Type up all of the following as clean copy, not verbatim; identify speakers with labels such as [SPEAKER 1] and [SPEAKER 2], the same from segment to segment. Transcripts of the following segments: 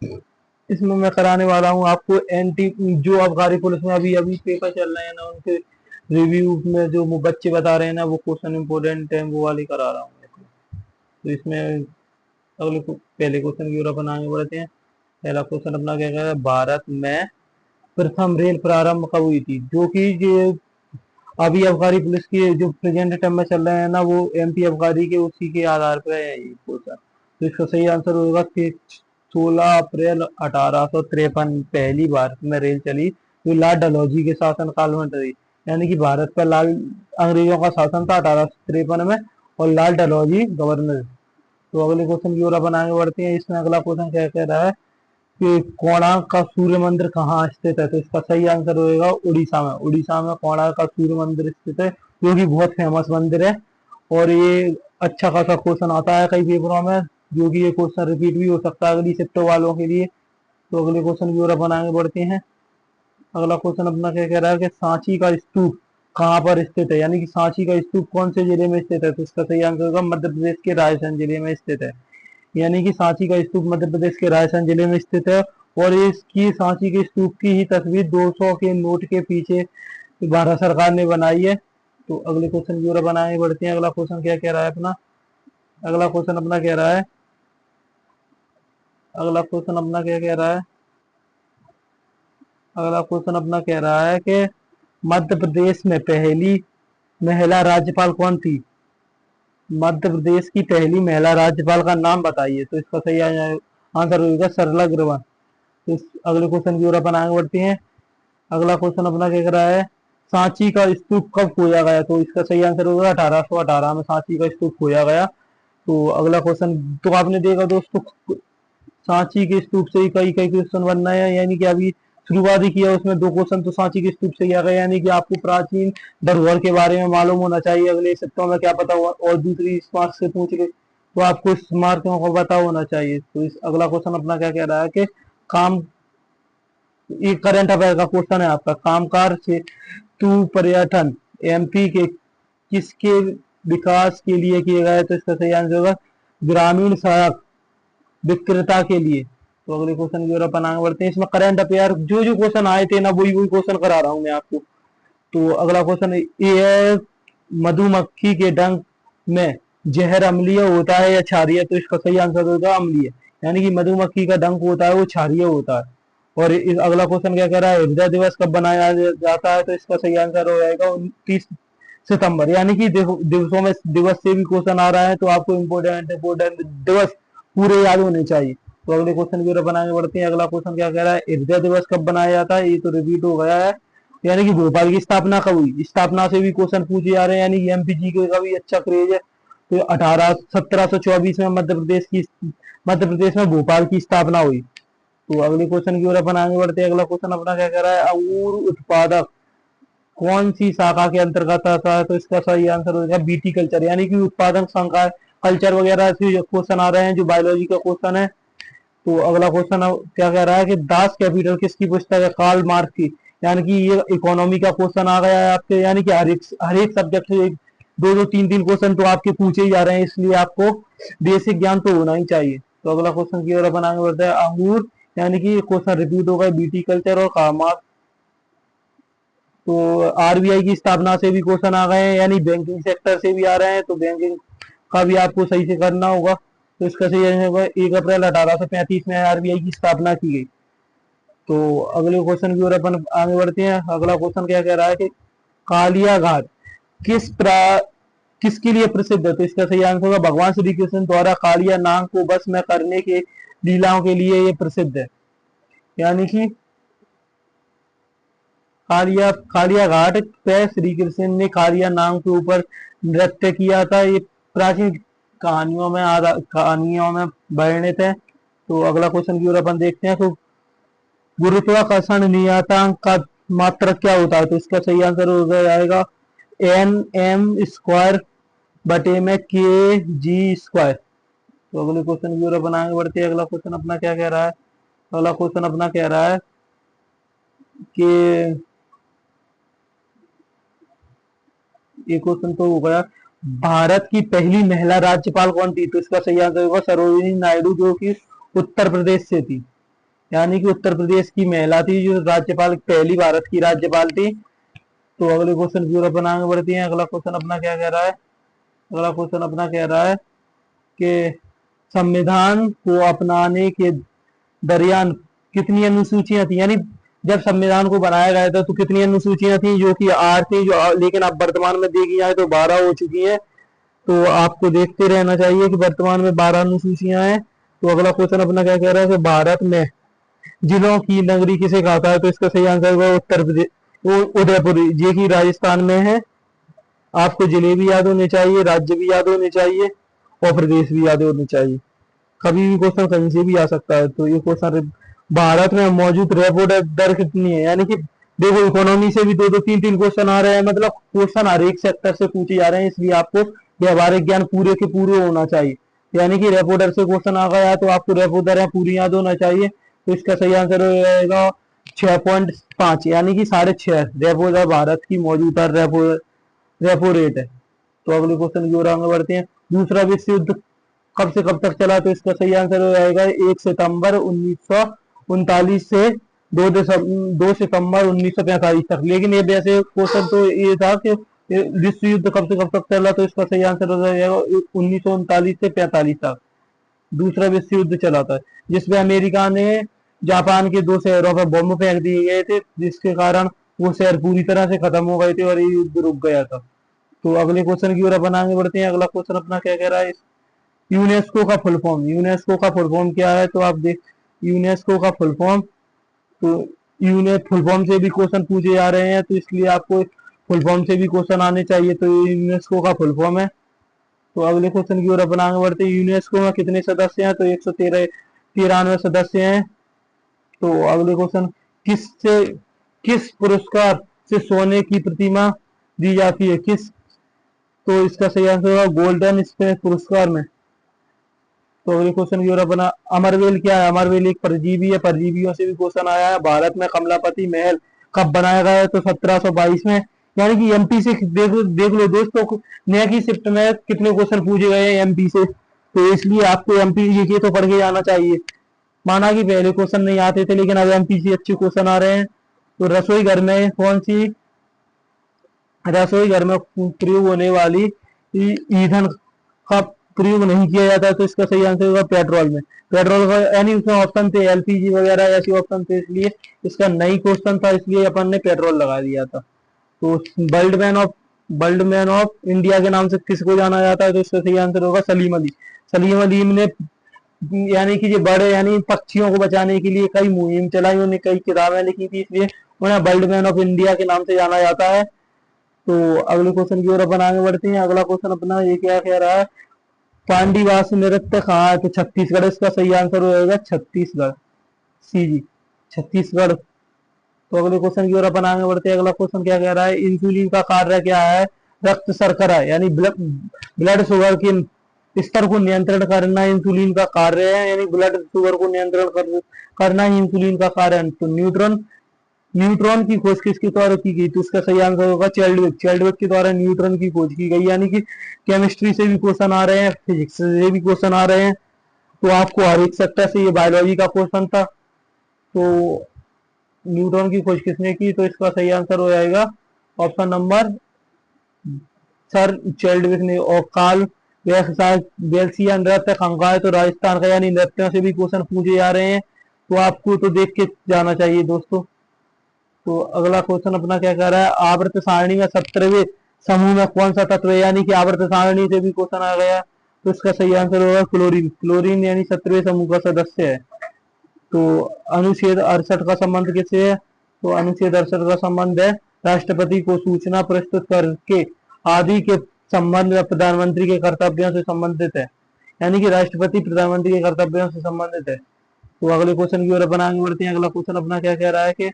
[SPEAKER 1] इसमें मैं कराने वाला हूँ आपको एंटी, जो अबकारी पुलिस में अभी अभी पेपर चल रहे हैं ना, उनके रिव्यू में जो वो बच्चे बता रहे हैं ना, वो क्वेश्चन इंपॉर्टेंट है, वो वाले करा रहा हूँ इसमें। तो इसमें पहले क्वेश्चन की ओर अपन आगे बढ़ते हैं। पहला क्वेश्चन अपना क्या कह रहा है, भारत में प्रथम रेल प्रारंभ कब हुई थी? जो कि ये अभी अबकारी पुलिस की जो प्रेजेंट टाइम में चल रहे हैं ना, वो एमपी अबकारी के उसी के आधार पर है ये क्वेश्चन। तो इसका सही आंसर होगा कि 16 अप्रैल 1853 पहली भारत में रेल चली, जो लॉर्ड डलहौजी के शासन काल में चली। यानी कि भारत पर लाल अंग्रेजों का शासन था 1853 में, और लाल डलहौजी गवर्नर। तो अगले क्वेश्चन की ओर अपन आगे बढ़ते हैं। इसमें अगला क्वेश्चन क्या कह रहा है कि कोणार्क का सूर्य मंदिर कहाँ स्थित है? तो इसका सही आंसर होगा उड़ीसा में। उड़ीसा में कोणार्क का सूर्य मंदिर स्थित है, जो कि बहुत फेमस मंदिर है। और ये अच्छा खासा क्वेश्चन आता है कई पेपरों में, जो कि ये क्वेश्चन रिपीट भी हो सकता है अगली शिफ्ट वालों के लिए। तो अगले क्वेश्चन की ओर अपन आगे बढ़ते हैं। अगला क्वेश्चन अपना क्या कह रहा है कि सांची का स्तूप कहाँ पर स्थित है? यानी कि सांची का स्तूप कौन से जिले में स्थित है? तो इसका सही आंसर होगा मध्य प्रदेश के राजस्थान जिले में स्थित है। यानी कि सांची का स्तूप मध्य प्रदेश के राजस्थान जिले में स्थित है। और इसकी सांची के स्तूप की ही तस्वीर 200 के नोट के पीछे भारत सरकार ने बनाई है। तो अगले क्वेश्चन की ओर अपन आगे बढ़ते हैं। अगला क्वेश्चन क्या कह रहा है अपना, अगला क्वेश्चन अपना कह रहा है, अगला क्वेश्चन अपना क्या कह रहा है, अगला क्वेश्चन अपना कह रहा है कि मध्य प्रदेश में पहली महिला राज्यपाल कौन थी? मध्य प्रदेश की पहली महिला राज्यपाल का नाम बताइए। तो इसका सही आंसर होगा सरला अग्रवाल। तो इस अगले क्वेश्चन की ओर अपन आगे बढ़ते हैं। अगला क्वेश्चन अपना क्या कर रहा है, सांची का स्तूप कब खोया गया? तो इसका सही आंसर होगा 1818 में सांची का स्तूप खोया गया। तो अगला क्वेश्चन, तो आपने देखा दोस्तों, सांची के स्तूप से ही कई कई क्वेश्चन बनना है। यानी कि अभी शुरुआत ही किया, उसमें दो क्वेश्चन तो सांची के स्तूप से ही आ गए। यानी कि आपको प्राचीन धरोहर के बारे में मालूम होना चाहिए, अगले सप्ताह में क्या पता हुआ, और दूसरी मार्क से पूछ गए तो आपको इस मार्कों का पता होना चाहिए। तो इस अगला क्वेश्चन अपना क्या कह रहा है कि काम, ये करंट अफेयर का क्वेश्चन है आपका, कामकार से तू पर्यटन एमपी के किसके विकास के लिए किए गए? तो इसका सही आंसर होगा ग्रामीण सड़क विक्रेता के लिए। तो अगले क्वेश्चन की ओर अपन आगे बढ़ते हैं। इसमें करंट अफेयर जो जो क्वेश्चन आए थे ना, वही वही क्वेश्चन करा रहा हूं मैं आपको। तो अगला क्वेश्चन ये है, मधुमक्खी के डंक में जहर अम्लीय होता है या क्षारीय? तो इसका सही आंसर होगा अम्लीय। यानी कि मधुमक्खी का डंक होता है वो क्षारीय होता है। और इस अगला क्वेश्चन क्या कह रहा है, हृदय दिवस कब बनाया जाता है? तो इसका सही आंसर हो जाएगा 29 सितंबर। यानी कि देखो, दिवसों में दिवस से भी क्वेश्चन आ रहा है, तो आपको इम्पोर्टेंट इम्पोर्टेंट दिवस पूरे याद होने चाहिए। तो अगले क्वेश्चन की ओर बनाने बढ़ते हैं। अगला क्वेश्चन क्या कह रहा है, हृदय दिवस कब बनाया जाता है? ये तो रिपीट हो गया है। यानी कि भोपाल की स्थापना कब हुई? स्थापना से भी क्वेश्चन पूछे जा रहे हैं, यानी कि एमपीजी का भी अच्छा क्रेज है। तो 1724 में मध्य प्रदेश में भोपाल की स्थापना हुई। तो अगले क्वेश्चन की ओर अपन आगे बढ़ते हैं। अगला क्वेश्चन अपना क्या कह रहा है, अंगूर उत्पादक कौन सी शाखा के अंतर्गत आता है? तो इसका सही आंसर हो जाएगा बीटी कल्चर। यानी कि उत्पादन शाखा, कल्चर वगैरह से क्वेश्चन आ रहे हैं, जो बायोलॉजी का क्वेश्चन है। तो अगला क्वेश्चन क्या कह रहा है कि दास कैपिटल किसकी पुस्तक है? कार्ल मार्क्स की। यानी कि ये इकोनॉमी का क्वेश्चन आ गया है आपके, यानी कि हर एक सब्जेक्ट से दो दो तीन तीन क्वेश्चन तो आपके पूछे ही जा रहे हैं, इसलिए आपको बेसिक ज्ञान तो होना ही चाहिए। तो अगला क्वेश्चन की ओर अपन आगे बढ़ते हैं। अंगूर, यानी कि क्वेश्चन रिपीट होगा बीटी कल्चर और कार्ल मार्क्स। तो आरबीआई की स्थापना से भी क्वेश्चन आ गए हैं, यानी बैंकिंग सेक्टर से भी आ रहे हैं, तो बैंकिंग का भी आपको सही से करना होगा। तो इसका सही आंसर होगा 1 अप्रैल 1835 में आरबीआई की स्थापना की गई। तो अगले क्वेश्चन की ओर अपन आगे बढ़ते हैं। अगला क्वेश्चन क्या कह रहा है कि कालिया घाट किसके लिए प्रसिद्ध है? तो इसका सही आंसर होगा भगवान श्री कृष्ण द्वारा कालिया नाग को बस में करने के लीलाओं के लिए ये प्रसिद्ध है। यानी कि कालिया कालिया घाट पे श्री कृष्ण ने कालिया नाग के ऊपर नृत्य किया था। ये प्राचीन कहानियों में वर्णित है। तो अगला क्वेश्चन की ओर अपन देखते हैं। तो गुरुत्वाकर्षण नियतांक का मात्रक क्या होता है? तो इसका सही आंसर हो जाएगा एन एम स्क्वायर बटे में के जी स्क्वायर। तो अगले क्वेश्चन की ओर अपन आगे बढ़ते हैं। अगला क्वेश्चन अपना क्या कह रहा है, अगला क्वेश्चन अपना कह रहा है कि ये क्वेश्चन तो हो गया, भारत की पहली महिला राज्यपाल कौन थी? तो इसका सही आंसर होगा सरोजिनी नायडू, जो कि उत्तर प्रदेश से थी। यानी कि उत्तर प्रदेश की महिला थी जो राज्यपाल, पहली भारत की राज्यपाल थी। तो अगले क्वेश्चन की ओर अपन आगे बढ़ते हैं। अगला क्वेश्चन अपना क्या कह रहा है? अगला क्वेश्चन अपना कह रहा है कि संविधान को अपनाने के दरमियान कितनी अनुसूचियां थी, यानी जब संविधान को बनाया गया था तो कितनी अनुसूचियां थी, जो कि 8 थी, जो लेकिन अब वर्तमान में देखी जाए तो 12 हो चुकी है। तो आपको देखते रहना चाहिए कि वर्तमान में 12 अनुसूचियां हैं। तो अगला क्वेश्चन अपना क्या कह रहा है कि भारत में जिलों की नगरी किसे कहता है? तो इसका सही आंसर होगा उत्तर प्रदेश, उदयपुर, ये की राजस्थान में है। आपको जिले भी याद होने चाहिए, राज्य भी याद होने चाहिए और प्रदेश भी याद होने चाहिए। कभी भी क्वेश्चन कहीं से भी आ सकता है। तो ये क्वेश्चन, भारत में मौजूद रेपो दर कितनी है, यानी कि देखो इकोनॉमी से भी दो दो तीन तीन क्वेश्चन आ रहे हैं, मतलब क्वेश्चन हर एक सेक्टर से पूछे जा रहे हैं, इसलिए आपको व्यवहारिक ज्ञान पूरे के पूरे होना चाहिए। यानी कि रेपो दर से क्वेश्चन आ गया तो आपको रेपो दर पूरी याद होना चाहिए। तो इसका सही आंसर हो जाएगा 6.5, यानी कि 6.5 रेपो दर भारत की मौजूदा रेपो रेट है। तो अगले क्वेश्चन की ओर आगे बढ़ते हैं। दूसरा विश्व युद्ध कब से कब तक चला? तो इसका सही आंसर हो जाएगा 1 सितंबर 1939 से 2 सितंबर 1945 तक। लेकिन ये वैसे क्वेश्चन तो ये था कि विश्व युद्ध कब से कब तक चला, तो इसका सही आंसर हो जाएगा 1939 से 45 तक दूसरा विश्व युद्ध चला था, जिसमें अमेरिका ने जापान के 2 शहरों पर बम फेंक दिए गए थे, जिसके कारण वो शहर पूरी तरह से खत्म हो गए थे और ये युद्ध रुक गया था। तो अगले क्वेश्चन की ओर अपन आगे बढ़ते हैं। अगला क्वेश्चन अपना क्या कह रहा है? यूनेस्को का फुल फॉर्म, यूनेस्को का फुल फॉर्म क्या है? तो आप देख, यूनेस्को का फुल फॉर्म, तो फुल फॉर्म से भी क्वेश्चन पूछे जा रहे हैं, तो इसलिए आपको फुल फॉर्म से भी क्वेश्चन आने चाहिए। तो यूनेस्को का फुल फॉर्म है। तो अगले क्वेश्चन की ओर अपन आगे बढ़ते हैं। यूनेस्को में कितने सदस्य हैं? तो 193 सदस्य हैं। तो अगले क्वेश्चन, किस पुरस्कार से सोने की प्रतिमा दी जाती है? तो इसका सही आंसर होगा गोल्डन स्पेस पुरस्कार में। तो अगले क्वेश्चन की ओर अपना, अमरवेल क्या है? अमरवेल एक परजीवी है, परजीवियों से भी क्वेश्चन आया है। भारत में कमलापति महल कब बनाया गया है? तो 1722 में। यानी कि एमपी से देख लो दोस्तों, नया की शिफ्ट में कितने क्वेश्चन पूछे गए हैं एमपी से, तो इसलिए आपको एमपी ये तो पढ़ के जाना चाहिए। माना कि पहले क्वेश्चन नहीं आते थे, लेकिन अब एमपी से अच्छे क्वेश्चन आ रहे हैं। तो रसोई घर में कौन सी, रसोई घर में प्रयोग होने वाली ईंधन का प्रयोग नहीं किया जाता? तो इसका सही आंसर होगा पेट्रोल में। पेट्रोल का, यानी उसमें ऑप्शन थे एलपीजी वगैरह ऐसे ऑप्शन थे, इसलिए इसका नई क्वेश्चन था, इसलिए अपन ने पेट्रोल लगा दिया था। तो वर्ल्ड मैन ऑफ इंडिया के नाम से किसको जाना जाता है? तो इसका सही आंसर होगा सलीम अली। सलीम अली ने, यानी कि जो बड़े, यानी पक्षियों को बचाने के लिए कई मुहिम चलाई, उन्होंने कई किताबें लिखी थी, इसलिए उन्हें वर्ल्ड मैन ऑफ इंडिया के नाम से जाना जाता है। तो अगले क्वेश्चन की ओर अपन आगे बढ़ते हैं। अगला क्वेश्चन अपना ये क्या कह रहा है? पांडीवास नृत्य कहाँ है? तो छत्तीसगढ़, इसका सही आंसर हो जाएगा छत्तीसगढ़, सी जी, छत्तीसगढ़। तो अगले क्वेश्चन की ओर अपन आगे बढ़ते हैं। अगला क्वेश्चन क्या कह रहा है? इंसुलिन का कार्य क्या है? रक्त शर्करा, यानी ब्लड शुगर के स्तर को नियंत्रण करना इंसुलिन का कार्य है, यानी ब्लड शुगर को नियंत्रण करना ही इंसुलिन का कार्य है। तो न्यूट्रॉन की खोज किसके द्वारा की गई? तो इसका सही आंसर होगा चार्ल्स के द्वारा न्यूट्रॉन की खोज की गई। यानी कि केमिस्ट्री से भी क्वेश्चन आ रहे हैं, फिजिक्स से भी क्वेश्चन आ रहे हैं, तो आपको हर एक सेक्टर से, ये बायोलॉजी का क्वेश्चन था। तो न्यूट्रॉन की खोज किसने की? तो इसका सही आंसर हो जाएगा ऑप्शन नंबर सर चार्ल्स ने। और काल बेल्सिया नृत्य कहाँ का है? तो राजस्थान का, यानी नृत्यों से भी क्वेश्चन पूछे जा रहे हैं, तो आपको तो देख के जाना चाहिए दोस्तों। तो अगला क्वेश्चन अपना क्या कह रहा है? आवर्त सारणी में 17वें समूह में कौन सा तत्व है? यानी कि आवर्त सारणी से भी क्वेश्चन आ गया, तो इसका सही आंसर होगा क्लोरीन। क्लोरीन यानी 17वें समूह का सदस्य है। तो अनुच्छेद 68 का संबंध किससे है? तो अनुच्छेद 68 का संबंध है राष्ट्रपति को सूचना प्रस्तुत करके आदि के संबंध में प्रधानमंत्री के कर्तव्यों से संबंधित है, यानी कि राष्ट्रपति प्रधानमंत्री के कर्तव्यों से संबंधित है। तो अगले क्वेश्चन की ओर अपन आगे बढ़ते हैं। अगला क्वेश्चन अपना क्या कह रहा है कि,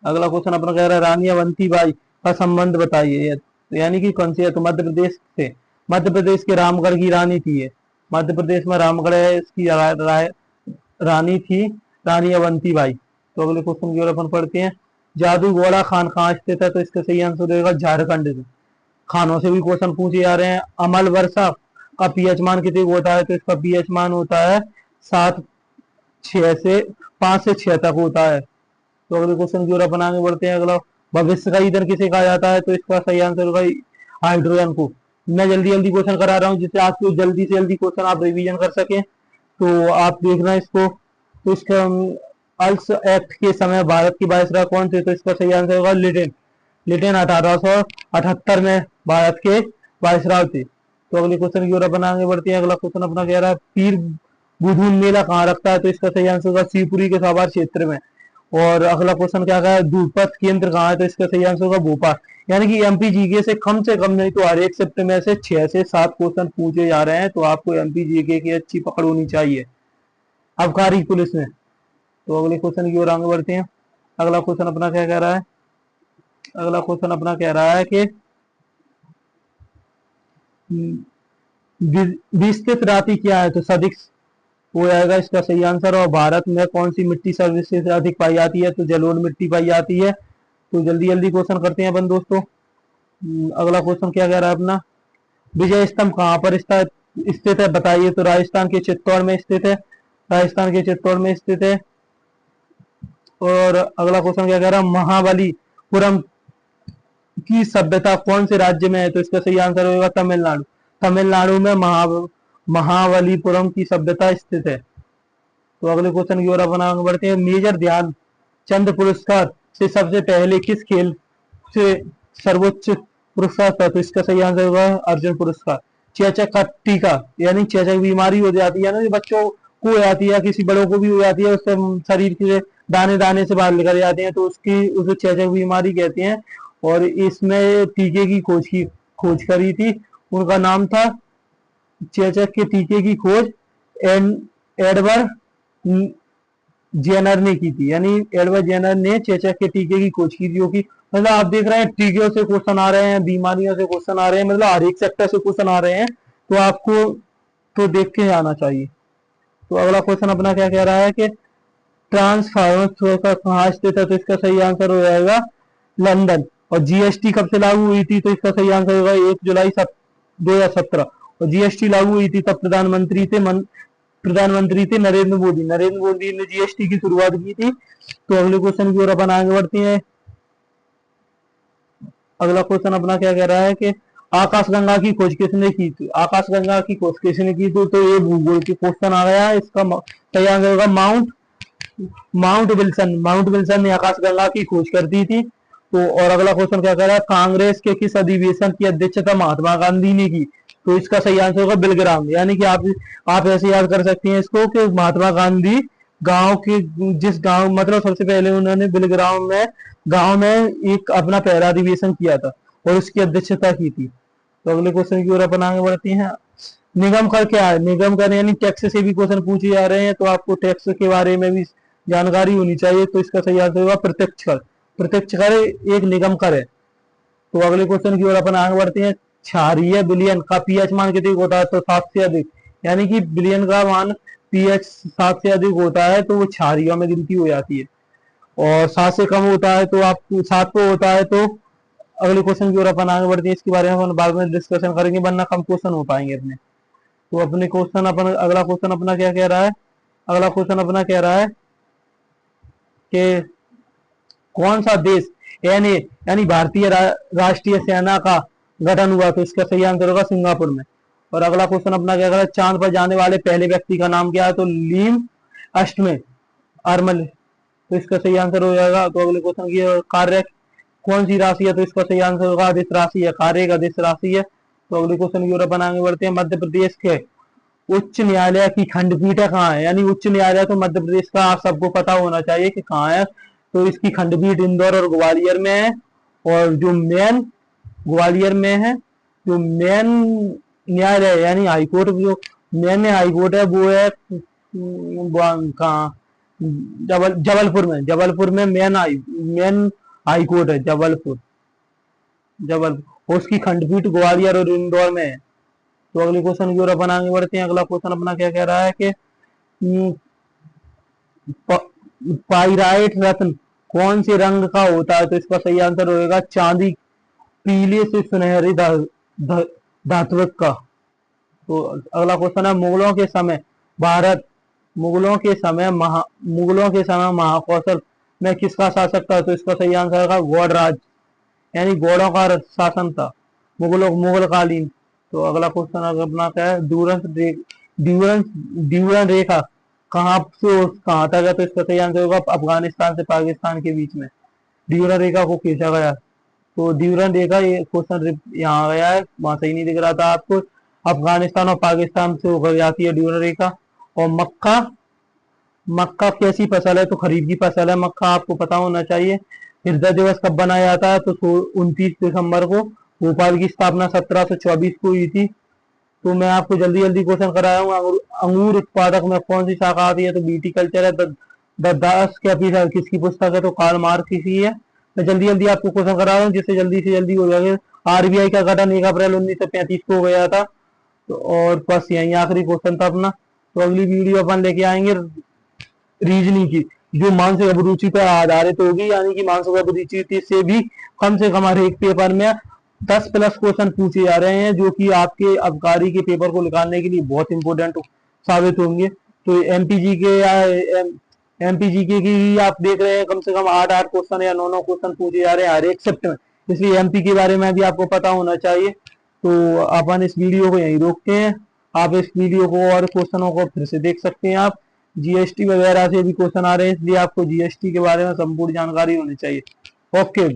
[SPEAKER 1] अगला क्वेश्चन अपना कह रहा है रानी अवंतीबाई का संबंध बताइए, यानी कि कौन सी है? तो मध्य प्रदेश से, मध्य प्रदेश के रामगढ़ की रानी थी ये, मध्य प्रदेश में रामगढ़ है, इसकी रानी थी रानी अवंतीबाई। तो अगले क्वेश्चन की ओर अपन पढ़ते हैं। जादूगोड़ा खान कहाँ स्थित है? तो इसका सही आंसर रहेगा झारखंड में। खानों से भी क्वेश्चन पूछे जा रहे हैं। अमल वर्षा का पीएच मान कितने को होता है? तो इसका पीएच मान होता है 7 छह से 5 से 6 तक होता है। तो अगले क्वेश्चन की ओर अपन आगे बढ़ते हैं। अगला, भविष्य का ईंधन किसे कहा जाता है? तो इसका सही आंसर होगा हाइड्रोजन को। मैं जल्दी जल्दी क्वेश्चन करा रहा हूँ जिससे आपको जल्दी से जल्दी क्वेश्चन आप रिवीजन कर सकें। तो आप देखना इसको। तो इसका अल्स एक्ट के समय भारत की वायसराय कौन थे? तो इसका सही आंसर होगा लिटिन। लिटिन 1878 में भारत के वायसराय थे। तो अगले क्वेश्चन की ओर अपन आगे बढ़ते हैं। अगला क्वेश्चन अपना कह रहा है पीर बुधून मेला कहाँ रखता है? तो इसका सही आंसर होगा शिवपुरी के साभार क्षेत्र में। और अगला क्वेश्चन क्या है दूरपथ केंद्र कहाँ है? तो इसका सही आंसर होगा भोपाल। यानी कि एमपी जीके से कम नहीं तो हर एक शिफ्ट में से 6 से 7 क्वेश्चन पूछे जा रहे हैं। तो आपको एमपी जीके की अच्छी पकड़ होनी चाहिए आबकारी पुलिस में। तो अगले क्वेश्चन की ओर आगे बढ़ते हैं। अगला क्वेश्चन अपना क्या कह रहा है? अगला क्वेश्चन अपना कह रहा है कि विस्तृत राशि क्या है? तो सदिश हो जाएगा इसका सही आंसर। और भारत में कौन सी मिट्टी सर्विस से अधिक पाई जाती है? तो जलोढ़ मिट्टी पाई जाती है। तो जल्दी जल्दी क्वेश्चन करते हैं अपन दोस्तों। अगला क्वेश्चन क्या कह रहा है अपना, विजय स्तंभ कहाँ पर स्थित है बताइए? तो राजस्थान के चित्तौड़ में स्थित है। राजस्थान के चित्तौड़ में स्थित है। और अगला क्वेश्चन क्या कह रहा है महाबलीपुरम की सभ्यता कौन से राज्य में है? तो इसका सही आंसर होगा तमिलनाडु। तमिलनाडु में महाबलीपुरम की सभ्यता स्थित है। तो अगले क्वेश्चन की ओर अपन आगे बढ़ते हैं। मेजर ध्यानचंद पुरस्कार से सबसे पहले किस खेल से सर्वोच्च पुरस्कार था? तो इसका सही आंसर होगा अर्जुन पुरस्कार। चेचक का टीका यानी चेचक बीमारी हो जाती है ना, जो बच्चों को हो जाती है, किसी बड़ों को भी हो जाती है, उससे शरीर के दाने दाने से बाहर निकल जाते हैं, तो उसे चेचक बीमारी कहते हैं। और इसमें टीके की खोज करी थी, उनका नाम था चेचक के टीके की खोज एडवर्ड जेनर ने की थी। यानी एडवर्ड जेनर ने चेचक के टीके की खोज की थी। जो कि मतलब आप देख रहे हैं टीके से क्वेश्चन आ रहे हैं, बीमारियों से क्वेश्चन आ रहे हैं, मतलब हर एक सेक्टर से क्वेश्चन आ रहे हैं। तो आपको तो देख के आना चाहिए। तो अगला क्वेश्चन अपना क्या कह रहा है कि ट्रांसफार्मर का कहाँ स्थित है? तो इसका सही आंसर हो जाएगा लंदन। और जीएसटी कब से लागू हुई थी? तो इसका सही आंसर होगा 1 जुलाई 2017। और जीएसटी लागू हुई थी तब प्रधानमंत्री थे नरेंद्र मोदी। नरेंद्र मोदी ने जीएसटी की शुरुआत की थी। तो अगले क्वेश्चन की ओर अपन आगे बढ़ते हैं। अगला क्वेश्चन अपना क्या कह रहा है कि आकाशगंगा की खोज किसने की थी? आकाशगंगा की खोज किसने की थी? तो ये भूगोल की क्वेश्चन आ गया है। इसका सही आंसर होगा माउंट विल्सन। माउंट विल्सन ने आकाशगंगा की खोज कर दी थी। तो और अगला क्वेश्चन क्या कह रहा है कांग्रेस के किस अधिवेशन की अध्यक्षता महात्मा गांधी ने की? तो इसका सही आंसर होगा बिलग्राम। यानी कि आप ऐसे याद कर सकते हैं इसको कि महात्मा गांधी गांव के जिस गांव मतलब सबसे पहले उन्होंने बिलग्राम में गांव में एक अपना पहला अधिवेशन किया था और उसकी अध्यक्षता की थी। तो अगले क्वेश्चन की ओर अपन आगे बढ़ते हैं। निगम कर क्या है? निगम कर यानी टैक्स से भी क्वेश्चन पूछे जा रहे हैं, तो आपको टैक्स के बारे में भी जानकारी होनी चाहिए। तो इसका सही आंसर होगा प्रत्यक्ष कर। प्रत्यक्ष कर एक निगम कर है। तो अगले क्वेश्चन की ओर अपन आगे बढ़ते हैं। क्षारीय विलयन का पीएच मान कितने होता है? तो 7 से अधिक। यानी कि विलयन का मान पीएच 7 से अधिक होता है तो वो क्षारीय में गिनती हो जाती है। और 7 से कम होता है तो आप 7 पे होता है तो अगले क्वेश्चन की ओर अपन आगे बढ़ते हैं। इसके बारे में अपन बाद में डिस्कशन करेंगे, वरना कम क्वेश्चन हो पाएंगे अपने। तो अपने क्वेश्चन अपन अगला क्वेश्चन अपना क्या कह रहा है? अगला क्वेश्चन अपना कह रहा है कि कौन सा देश यानी भारतीय राष्ट्रीय सेना का गठन हुआ? तो इसका सही आंसर होगा सिंगापुर में। और अगला क्वेश्चन अपना क्या कह रहा है? चांद पर जाने वाले पहले व्यक्ति का नाम क्या है? तो लीम अष्टमे आर्मल। तो इसका सही आंसर हो जाएगा। तो अगले क्वेश्चन की कार्य कौन सी राशि है? तो इसका सही आंसर होगा अदिश राशि है। कार्य एक अदिश राशि है। तो अगले क्वेश्चन की ओर अपन आगे बढ़ते हैं। मध्य प्रदेश के उच्च न्यायालय की खंडपीठ कहाँ है? यानी उच्च न्यायालय तो मध्य प्रदेश का आप सबको पता होना चाहिए कि कहाँ है। तो इसकी खंडपीठ इंदौर और ग्वालियर में है। और जो मेन ग्वालियर में है, जो मेन न्यायालय यानी हाईकोर्ट, जो मेन हाईकोर्ट है वो है कहाँ? जबलपुर में मेन हाई कोर्ट है जबलपुर। उसकी खंडपीठ ग्वालियर और इंदौर में है। तो अगले क्वेश्चन की ओर अपन आगे बढ़ते हैं। अगला क्वेश्चन अपना क्या कह रहा है कि पाइराइट रत्न कौन से रंग का होता है? तो इसका सही आंसर होगा चांदी पीले से सुनहरी धात्विक का। तो अगला क्वेश्चन है मुगलों के समय भारत मुगलों के समय महाकौशल में किसका शासक था? तो इसका सही आंसर होगा गौड़राज, यानी गौड़ों का शासन था मुगल कालीन। तो अगला क्वेश्चन अपना क्या है, ड्यूरन रेखा कहाँ से कहाँ तक है? तो इसका सही आंसर होगा अफगानिस्तान से पाकिस्तान के बीच में ड्यूरन रेखा को खींचा गया। तो ड्यूरन रेखा, ये क्वेश्चन यहाँ गया है, वहां सही नहीं दिख रहा था आपको। अफगानिस्तान और पाकिस्तान से होकर जाती है ड्यूरन रेखा। और मक्का, मक्का कैसी फसल है? तो खरीफ की फसल है मक्का, आपको पता होना चाहिए। हृदय दिवस कब बनाया जाता है? तो 29 दिसंबर को। भोपाल की स्थापना 1724 को हुई थी। तो मैं आपको जल्दी जल्दी क्वेश्चन कराया हूँ। अंगूर उत्पादक में कौन सी शाखा आती है? तो बीटी कल्चर है। द दास कैपिटल किसकी पुस्तक है? तो कार्ल मार्क्स की है। मैं जल्दी जल्दी आपको क्वेश्चन करा रहा हूँ जिससे जल्दी से जल्दी हो जाएगा। आरबीआई का गठन 1 अप्रैल 1935 को हो गया था। तो और बस यही आखिरी क्वेश्चन था अपना। तो अगली वीडियो अपन लेके आएंगे रीजनिंग की, जो मानसिक अभिरुचि पर आधारित होगी, यानी कि मानसिक अभिरुचि से भी कम से कम हर एक पेपर में 10+ क्वेश्चन पूछे जा रहे हैं, जो कि आपके अबकारी के पेपर को निकालने के लिए बहुत इंपॉर्टेंट साबित होंगे। तो एमपीजी के की आप देख रहे हैं, कम से कम 8-8 क्वेश्चन या 9-9 क्वेश्चन पूछे जा रहे हैं हर एक शिफ्ट में। इसलिए एमपी के बारे में भी आपको पता होना चाहिए। तो अपन इस वीडियो को यहीं रोकते हैं। आप इस वीडियो को और क्वेश्चनों को फिर से देख सकते हैं। आप जीएसटी वगैरह से भी क्वेश्चन आ रहे हैं, इसलिए आपको जीएसटी के बारे में संपूर्ण जानकारी होनी चाहिए। ओके।